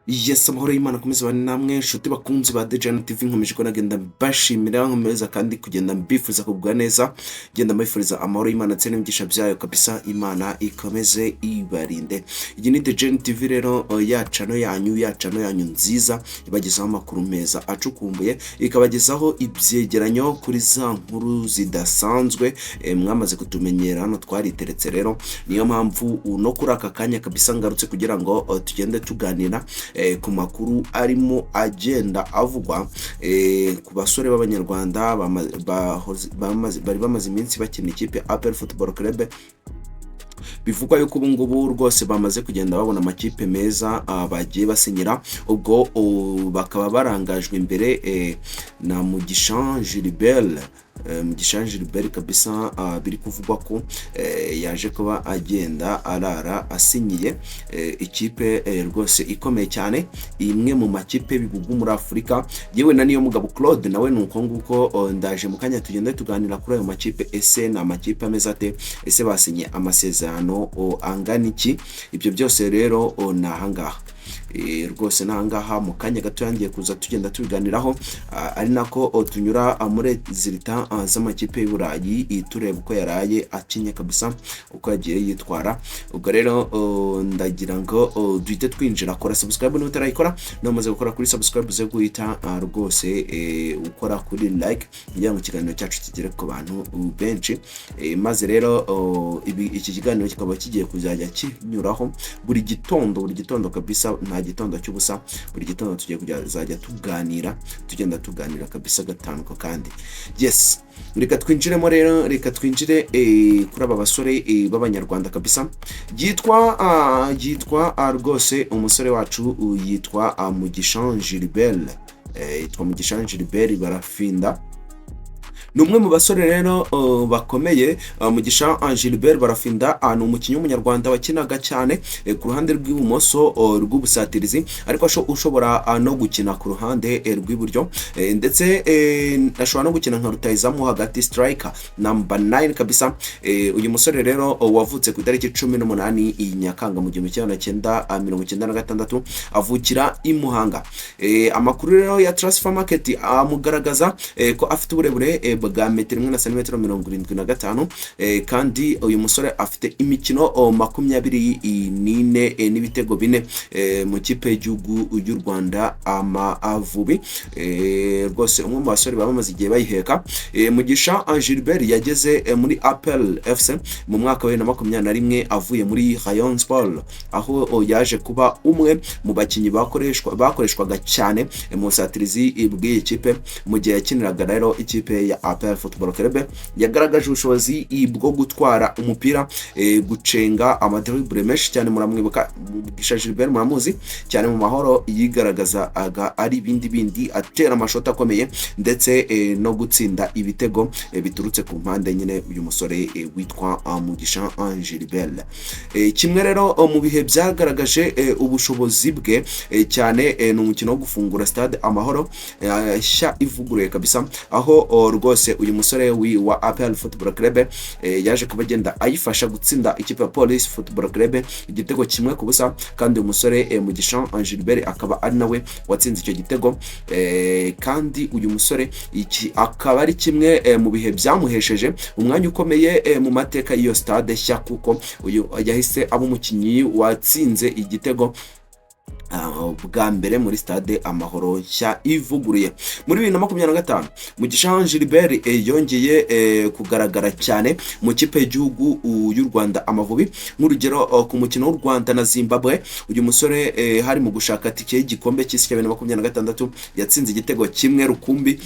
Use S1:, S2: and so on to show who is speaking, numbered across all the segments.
S1: Yes, amahoro y'Imana akomeze bane namwe nshuti bakunzi ba The Giant TV, nkomeje ko nagenda mbashimira nkomeza kandi kugenda mbifuza kugwa neza, genda mbifuriza amahoro y'Imana ndetse n'imigisha byayo kabisa, Imana ikomeze ibarinde. Iyi ni The Giant TV rero, ya channel yanyu nziza ibagezaho amakuru meza acukumbuye, ikabagezaho ibyegeranyo kuri za nkuru zidasanzwe mwamaze kutumenyera hano twariteretse. Rero niyo mpamvu no kuri aka kanya kabisa ngarutse kugira ngo tugende tuganira ku makuru arimo agenda avugwa ku basore b'abanyarwanda bari bamaze iminsi bakina ikipe APR Football Club. Bivugwa yuko ubu ngubu rwose bamaze kugenda babona amakipe meza bagiye basinyira, ubwo bakaba barangajwe imbere na Mugisha Gilbert kabisa. Biri kuvugwa ko yaje kuba agenda arara asinyiye ikipe rwose ikomeye cyane, imwe mu makipe bibugu muri Afurika. Yewe na niyo mugabo Claude nawe nuko nguko ndaje mu kanya tugenda tuganira kuri ayo makipe. Ese na amakipe ameze ate? Ese basinye amasezerano angana iki? Ibyo byose rero nahangaha rwose nahangaha mu kanya gato yangiye kuza tugenda tubiganiraho, ari nako tunyura muri zirita z'amakipe y'Uburayi tureba uko yaraye akinye kabisa, uko yagiye yitwara. Ubwo rero ndagira ngo duhite twinjira. Kora subscribe niba utarayikora, namaze gukora kuri subscribe uze guhita rwose ukora kuri like kugira ngo ikiganiro cyacu kigere ku bantu benshi. Maze rero iki kiganiro kikaba kigiye kuzajya kinyuraho buri gitondo kabisa, nta gitondo cy'ubusa. Buri gitondo tugiye kuzajya tugenda tuganira kabisa gatanu ko kandi. Yes, reka twinjiremo rero, reka twinjire kuri aba basore b'abanyarwanda kabisa. Yitwa rwose umusore wacu yitwa Mugisha Gilbert Barafinda. Ni umwe mu basore rero bakomeye. Mugisha Gilbert Barafinda ni umukinnyi w'umunyarwanda wakinaga cyane ku ruhande rw'ibumoso rw'ubusatirizi, ariko ushobora no gukina ku ruhande rw'iburyo, ndetse ashobora no gukina nka rutahizamu hagati, striker number 9 kabisa. Uyu musore rero wavutse ku itariki 18 Nyakanga mu 1996, avukira i Muhanga. Amakuru rero ya transfer market amugaragaza ko afite uburebure bwa metero 1 na santimetero 75, kandi uyu musore afite imikino 24 n'ibitego 4 mu kipe y'igihugu y'u Rwanda Amavubi. Rwose umwe mu basore bamaze igihe bayiheka. Mugisha Gilbert yageze muri APR FC mu mwaka wa 2021 avuye muri Rayon Sport, aho yaje kuba umwe mu bakinnyi bakoreshwaga cyane mu satirizi bw'iyi kipe mu gihe yakiniraga rero ikipe ya APR Football Club. Yagaragaje ubushobozi bwo gutwara umupira, gucenga amadribble menshi cyane. Muramwibuka Mugisha Gilbert, muramuzi cyane mu Mahoro yigaragaza ari bindi atera amashoti akomeye, ndetse no gutsinda ibitego biturutse ku mpande. Nyine uyu musore witwa Mugisha Gilbert, kimwe rero mu bihe byagaragaje ubushobozi bwe cyane ni umukino wo gufungura stade Amahoro nshya ivuguruye kabisa, aho rwose uyu musore wa APR Football Club yaje kuba agenda ayifasha gutsinda ikipe ya Police Football Club igitego 1-0, kandi uyu musore Mugisha Gilbert akaba ari nawe watsinze icyo gitego. Kandi uyu musore iki akaba ari kimwe mu bihe byamuhesheje umwanya ukomeye mu mateka y'iyo stade nshya, kuko uyu yahise aba umukinnyi watsinze igitego bwa mbere muri stade Amahoro nshya ivuguruye muri 2025. Mugisha Gilbert yongeye kugaragara cyane mu kipe y'igihugu y'u Rwanda Amavubi, nk'urugero ku mukino w'u Rwanda na Zimbabwe. Uyu musore hari mu gushaka tike y'igikombe cy'isi cya 2026 yatsinze igitego 1 rukumbi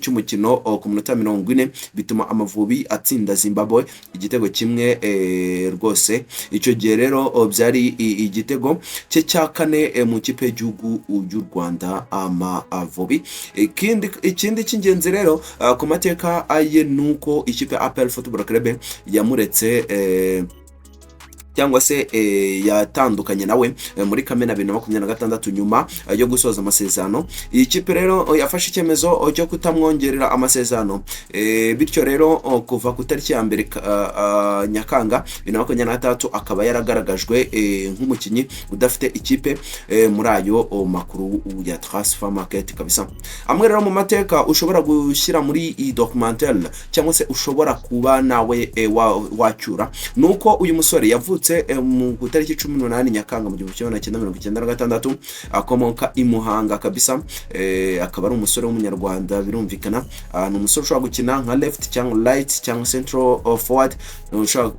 S1: cy'umukino ku minota 40, bituma Amavubi atsinda Zimbabwe igitego 1 rwose. Icyo gihe rero byari igitego cye cya kane mu kipe y'igihugu y'u Rwanda Amavubi. Ikindi cy'ingenzi rero ku mateka aye nuko ikipe APR Football Club yamuretse cyangwa se yatandukanye nawe muri Kamena 2026 nyuma yo gusoza amasezerano. Iyi kipe rero yafashe icyemezo cyo kutamwongerera amasezerano, bityo rero kuva ku tariki ya mbere Nyakanga 2023 akaba yaragaragajwe nk'umukinnyi udafite ikipe muri ayo makuru ya transfer market kabisa. Amwe rero mu mateka ushobora gushyira muri iyi documentaire cyangwa se ushobora kuba nawe wacyura, nuko uyu musore yavutse mu tariki 18 Nyakanga mu 1996 akomoka i Muhanga kabisa. Akaba ari umusore w'umunyarwanda, birumvikana ni umusore ushobora gukina nka left cyangwa right cyangwa central forward, umusore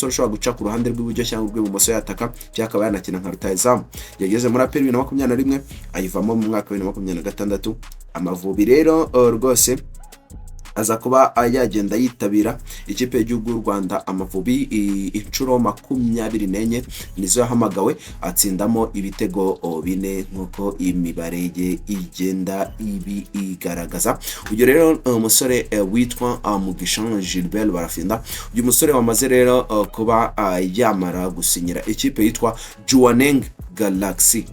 S1: ushobora guca ku ruhande rw'iburyo cyangwa rw'ibumoso yataka, cyakaba yanakina nka rutahizamu. Yageze muri April 2021 ayivamo mu mwaka wa 2026. Amavubi rero rwose aza kuba yagenda yitabira ikipe y'igihugu y'u Rwanda. Amavubi inshuro 24 nizo yahamagawe, atsindamo ibitego 4 nkuko imibare ye igenda igaragaza. Uyu rero umusore witwa Mugisha Gilbert Barafinda, uyu musore wamaze rero kuba yamara gusinyira ikipe yitwa Jwaneng Galaxy.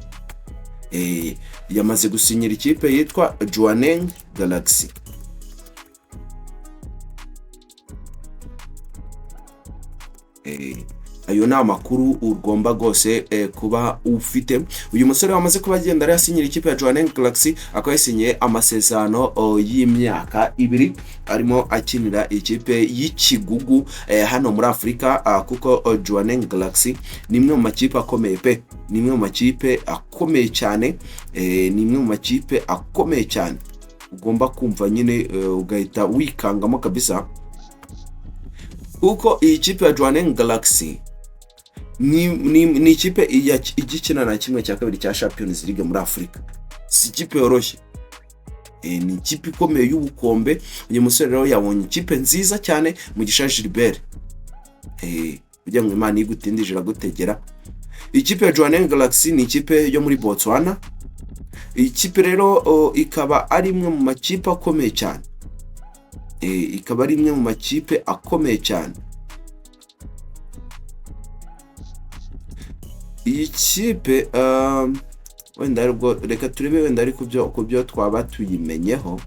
S1: Yamaze gusinyira ikipe yitwa Jwaneng Galaxy. Ayo ni amakuru ugomba rwose kuba ufite. Uyu musore wamaze kuba agenda yasinyira ikipe ya Jwaneng Galaxy, akaba yasinyiye amasezerano y'imyaka 2 arimo akinira ikipe y'Ikigugu hano muri Afurika, kuko Jwaneng Galaxy ni imwe mu makipe akomeye pe, ni imwe mu makipe akomeye cyane, ni imwe mu makipe akomeye cyane ugomba kumva nyine ugahita wikangamo kabisa, kuko iyi kipe ya Jwaneng Galaxy ni ikipe igikina na kimwe cya kabiri cya Champions League muri Afurika. Si ikipe yoroshye, ni ikipe ikomeye y'ubukombe. Uyu musore rero yabonye ikipe nziza cyane, Mugisha Gilbert. Kugira ngo Imana igutindije iragutegera. Ikipe ya Jwaneng Galaxy ni ikipe yo muri Botswana. Ikipe rero ikaba ari imwe mu makipe akomeye cyane, ikaba ari imwe mu makipe akomeye cyane. Iyi kipe wenda rwo reka turebe wenda ari kubyo twaba tuyimenyeho,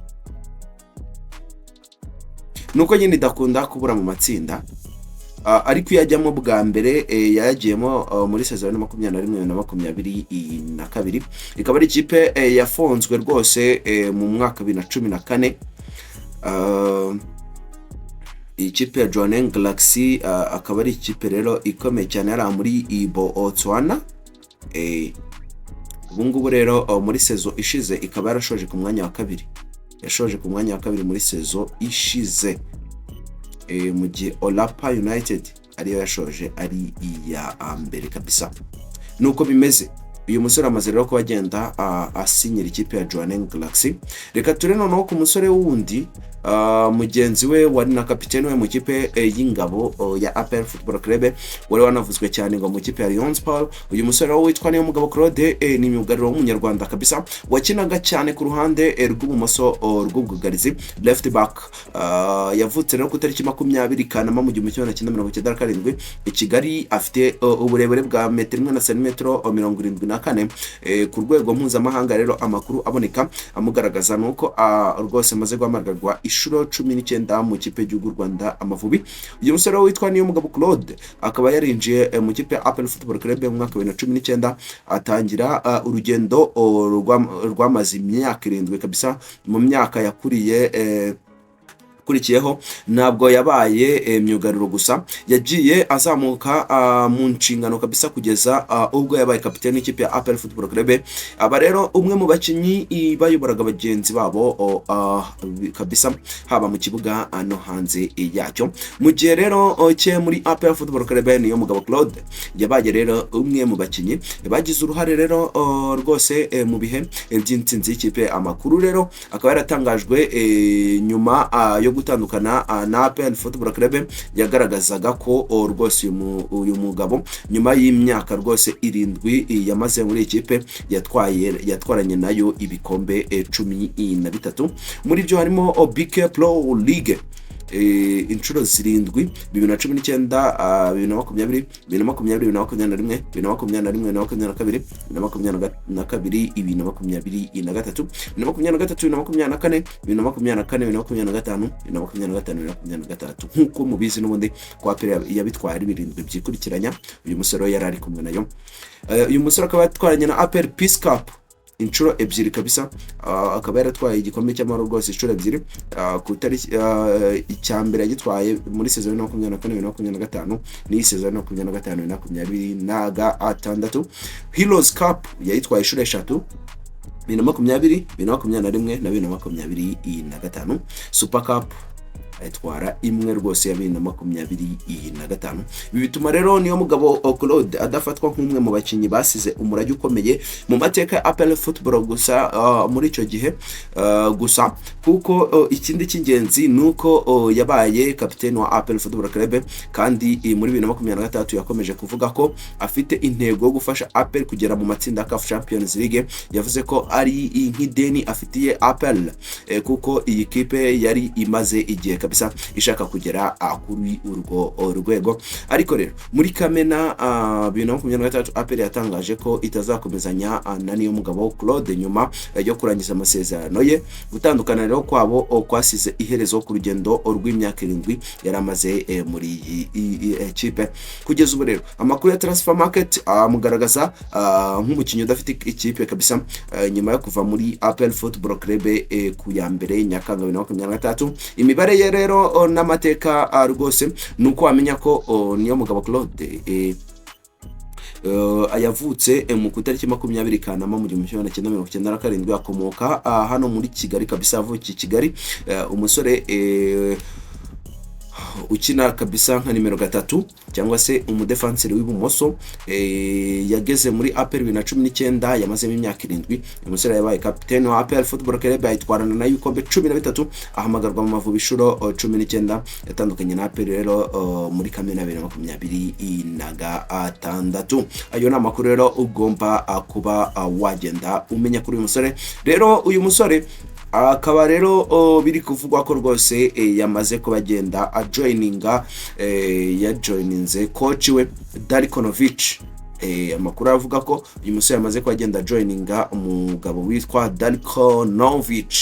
S1: nuko nyine idakunda kubura mu matsinda, ariko yajyamo bwa mbere yagiyemo muri season 2021-2022. Ikaba ari ikipe yafonzwe rwose mu mwaka 2014. Ikipe ya Jwaneng Galaxy akaba ari ikipe rero ikomeye cyane yari muri Botswana. Ubu ngubu rero muri season ishize ikaba yarashoje ku mwanya wa 2, yashoje ku mwanya wa 2 muri season ishize, mu gihe Olapa United ariyo yashoje ari iya mbere kabisa. Nuko bimeze, uyu musore amaze rero ko agenda asinyira ikipe ya Jwaneng Galaxy. Reka turene noneho ku musore wundi, mugenzi we wari na kapiteni we mu kipe y'ingabo ya APR Football Club, wari wanavuzwe cyane ngo mu kipe ya Lions Paul. Uyu musore witwa Niyomugabo Claude, ni myugariro w'umunyarwanda kabisa, wakinaga cyane ku ruhande rw'ubumoso rw'ubwugarizi, left back. Yavutse rero ku tariki 20 Kanama mu 1997 i Kigali. Afite uburebure bwa 1 na centimetero 74 ku rwego mpuzamahanga. Rero amakuru aboneka amugaragaza nuko rwose maze guhamagarwa inshuro 19 mu kipe y'u Rwanda Amavubi. Uyu musore witwa Niyomugabo Claude akaba yarinjiye mu kipe ya APR Football Club mu mwaka wa 2019, atangira urugendo rwamaze imyaka 7 kabisa. Mu myaka yakuriye kurikiyeho ntabwo yabaye myugariro gusa, yagiye azamuka mu nshingano kabisa kugeza ubwo yabaye kapiteni y'ikipe ya APR Football Club. Aba rero umwe mu bakinyi bayoboraga bagenzi babo kabisa, haba mu kibuga no hanze yacyo. Mu gihe rero cye muri APR Football Club, Niyomugabo Claude yabaye rero umwe mu bakinyi bagize uruhare rero rwose mu bihe by'intsinzi y'ikipe. Amakuru rero akaba yaratangajwe nyuma yo gutandukana na APR Football Club, yagaragazaga ko rwose uyu mugabo nyuma y'imyaka rwose 7 yamaze muri ikipe yatwaranye nayo ibikombe 13. Muri byo harimo BK Pro League, inshuro zirindwi 2019, 2020, 2020, 2021, 2021, 2022, 2022, 2023, 2024, 2024, 2025, 2026 nk'uko mubizi n'ubundi kwa APR yabitwara ibirindwi byikurikiranya. Uyu musore yari ari kumwe nayo. Uyu musore akaba yatwaranye na APR Peace Cup inshuro ebyiri kabisa, akaba yaratwaye igikombe cy'amahoro rwose inshuro ebyiri, ku tariki icyambere yagitwaye muri season 2024-2025 n'iyi season 2025-2026. Heroes Cup yayitwaye inshuro eshatu, 2020, 2021 na 2025. Super Cup ayitwara imwe rwose ya 2025. Ibi bituma rero niyo mugabo Claude adafatwa nk'umwe mu bakinyi basize umurage ukomeye mu mateka ya APR Football gusa muri icyo gihe gusa kuko ikindi cy'ingenzi nuko yabaye kapiteni wa APR Football Club, kandi muri 2023 yakomeje kuvuga ko afite intego yo gufasha APR kugera mu matsinda ya CAF Champions League. Yavuze ko ari nk'ideni afitiye APR kuko iyi kipe yari imaze igihe kabisa ishaka kugera kuri urwo rwego. Ariko rero muri Kamena 2023 APR yatangaje ko itazakomezanya na niyo mugabo Claude nyuma yo kurangiza amasezerano ye. Gutandukana rero kwabo kwasize iherezo ku rugendo rw'imyaka 7 yaramaze muri iyi equipe. Kugeza ubu rero amakuru ya transfer market amugaragaza nk'umukinnyi udafite ikipe kabisa, nyuma yo kuva muri APR Football Club ku ya mbere Nyakanga 2023. Imibare ye rero n'amateka rwose nuko wamenya ko niyo mugabo Claude ayavutse mu kutariki 20 Kanama mu 1997, akomoka hano muri Kigali kabisa, avukiye Kigali. Umusore ukina kabisa nka nimero 3 cyangwa se umudefenseur w'ibumoso. Yageze muri APR 2019, yamazemo imyaka 7. Umusore yabaye kapiteni wa APR Football Club, ayitwarana na ibikombe 13, ahamagarwa mu Mavubi inshuro 19. Yatandukanye na APR rero muri Kamena 2026. Ayo ni amakuru rero ugomba kuba wagenda umenya kuri uyu musore. Rero uyu musore akaba rero biri kuvugwa ko rwose yamaze kubagenda ajoininga, yajoininze coach we Darikonovic. Amakuru avuga ko uyu musore yamaze kubagenda joininga umugabo witwa Darikonovic.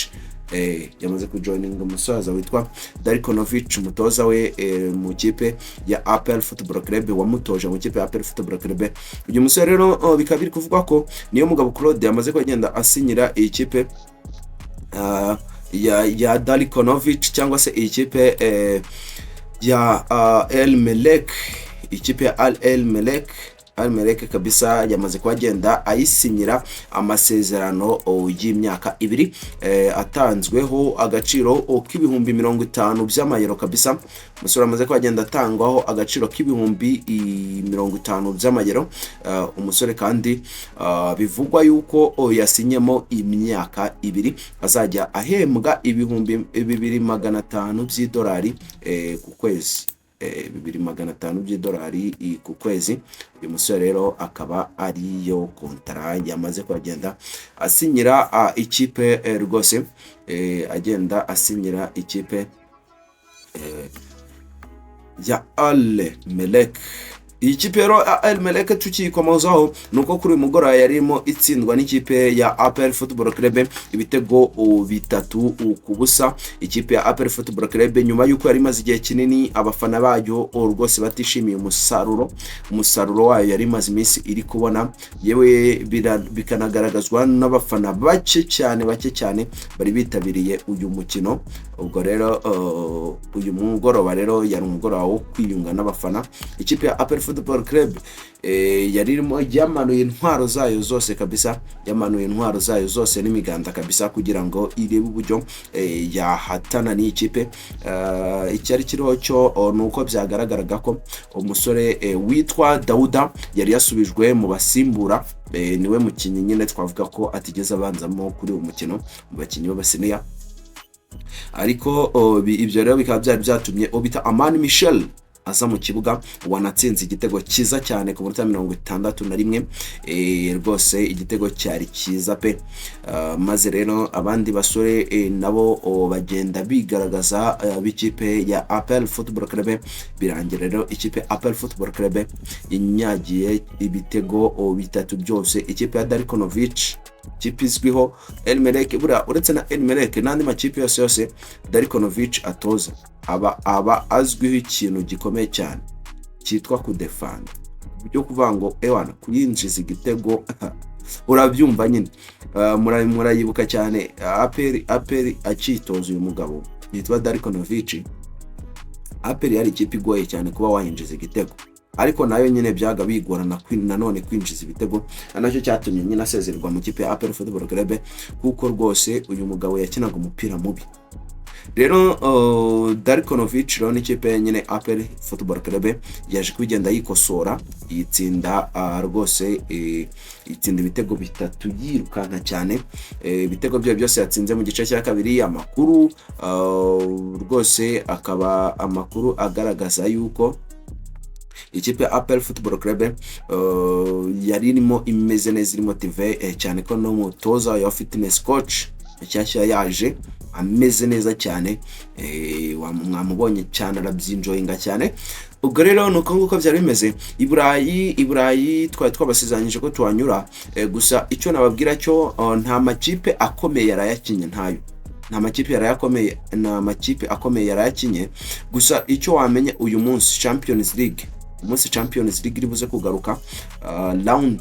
S1: Yamaze kujoininga umusaza witwa Darikonovic, umutoza we mu kipe ya APR Football Club, wamutoje mu kipe ya APR Football Club. Uyu musore rero bikaba biri kuvugwa ko niyo mugabo Claude yamaze kubagenda asinyira iyi kipe ya Darikonovic cyangwa se ikipe ya El Merreikh. Ikipe ya El Merreikh kabisa yamaze kwagenda ayisinyira amasezerano y'imyaka 2, atanzweho agaciro k'ibihumbi 50 by'amayero kabisa. Umusore amaze kwagenda atangwaho agaciro k'ibihumbi 50 by'amayero. Umusore kandi bivugwa yuko yasinyemo imyaka 2, azajya ahembwa ibihumbi 2500 by'idolari ku kwezi. 2500 by'idolari ku kwezi. Uyu musore rero akaba ariyo kontara yamaze kwagenda asinyira ikipe rwose, agenda asinyira ikipe ya El Merreikh. Iyi kipe rero El Merreikh tukikomozaho nuko kuri mugora yarimo itsindwa n'ikipe ya APR Football Club ibitego 3 ku busa. Ikipe ya APR Football Club nyuma yuko yari maze igihe kinini abafana bayo rwose batishimiye umusaruro wayo yari maze iminsi iri kubona, yewe bikanagaragazwa n'abafana bake cyane bari bitabiriye uyu mukino. Ubwo rero uyu mugoroba rero yari umugoroba wo kwiyunga n'abafana. Ikipe ya APR Football Club yaririmo yamanuye intwaro zayo zose kabisa, yamanuye intwaro zayo zose n'imiganda kabisa kugira ngo irebe uburyo yahatana n'ikipe. Icyari kiriho cyo nuko byagaragaraga ko umusore witwa Dauda yari yasubijwe mu basimbura. Niwe mukinnyi nyine twavuga ko atigeze abanzamo kuri uwo mukino mu bakinnyi b'abasiniya. Ariko ibyo rero bikaba byari byatumye obita Amani Michel aza mu kibuga wanatsinze igitego cyiza cyane ku minota 61. Rwose igitego cyari cyiza pe. Maze rero abandi basore nabo bagenda bigaragaza b'ikipe ya APR Football Club. Birangira rero ikipe APR Football Club inyagiye ibitego 3 byose ikipe ya Darkonovic, ikipe izwiho Elmelek. Bura uretse na Elmelek n'andi makipe yose Darkonovic atoza aba azwiho ikintu gikomeye cyane cyitwa kudefanda, byo kuvuga ngo ewana kuyinjiza igitego urabyumva nyine. Murayibuka cyane APR akitoza uyu mugabo yitwa Darkonovic. APR yari ikipe igoye cyane kuba wayinjiza igitego, ariko nayo nyine byaga bigorana nanone kwinjiza ibitego, nacyo cyatumye nyine asezerwa mu kipe ya APR Football Club, kuko rwose uyu mugabo yakinaga umupira mubi. Rero Darkonovic rero n'ikipe nyine APR Football Club yaje kugenda yikosora, yitsinda rwose itsinda ibitego 3 yirukanka cyane. Ibitego bye byose yatsinze mu gice cya kabiri. Amakuru rwose akaba amakuru agaragaza yuko ikipe APR Football Club yari irimo imeze neza, iri motive cyane ko no mutoza ya fitness coach cyashya yaje ameze neza cyane. Mwamubonye cyane arabyinjoyinga cyane. Ubwo rero nuko nguko byari bimeze Iburayi twabasezeranyije ko twanyura. Gusa icyo nababwira cyo nta makipe akomeye yarayakinye, nta makipe akomeye yarayakinye. Gusa icyo wamenye uyu munsi Champions League iri buze kugaruka round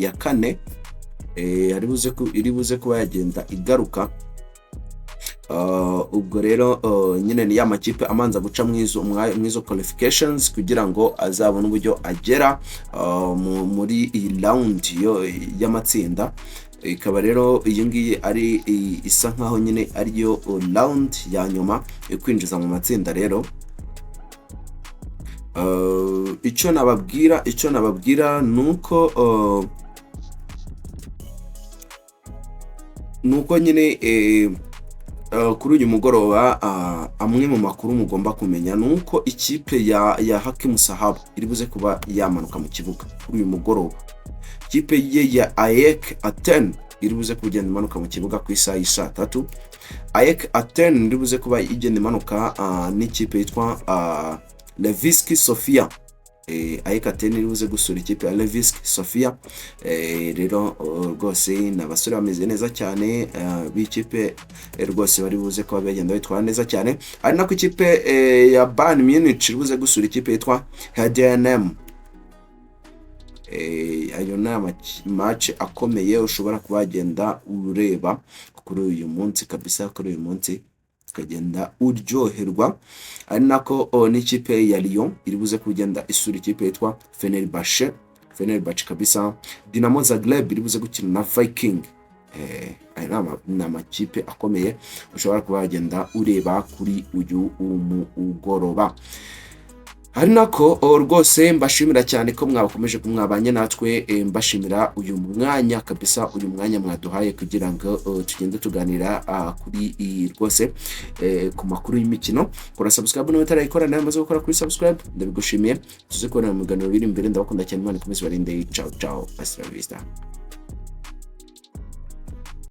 S1: ya 4 iri buze kuba yagenda igaruka. Ubwo rero nyine ni ya makipe amanza guca mwizo qualifications kugira ngo azabone uburyo agera muri iyi round y'amatsinda. Ikaba rero iyi ngiyi ari isa nkaho nyine ariyo round ya nyuma yo kwinjiza mu matsinda. Rero icyo nababwira nuko nyine kuri uyu mugoroba amwe mu makuru mugomba kumenya nuko ikipe ya Hakim Sahab iri buze kuba yamanuka mu kibuga kuri uyu mugoroba. Ikipe ye ya AEK Athens iri buze kugenda imanuka mu kibuga ku isaha 3. AEK Athens iri buze kuba igenda imanuka n'ikipe yitwa Levski Sofia. AEK Athens iri buze gusura ikipe ya Levski Sofia. Rero rwose n'abasore bameze neza cyane b'ikipe rwose bari buze kuba bagenda bitwara neza cyane. Ari nako ikipe ya Bayern Munich iri buze gusura ikipe yitwa Heidenheim. Ayo ni match akomeye ushobora kubagenda ureba kuri uyu munsi kabisa, kuri uyu munsi ukagenda uryoherwa. Ari nako n'ikipe ya Lyon iri buze kugenda isura ikipe yitwa Fenerbahce kabisa. Dinamo Zagreb iri buze gukina na Viking. Ni amakipe akomeye ushobora kubagenda ureba kuri uyu umugoroba. Hari nako rwose mbashimira cyane ko mwabakomeje kumwabanye natwe. Mbashimira uyu mwanya kabisa, uyu mwanya mwaduhaye kugira ngo tugende tuganira kuri rwose ku makuru y'imikino. Kora subscribe no utarayikora nayo maze gukora kuri subscribe, ndabigushimiye. Tuze kubona mu biganiro biri imbere. Ndabakunda cyane, Imana ikomeze barinde. Ciao, hasta la vista.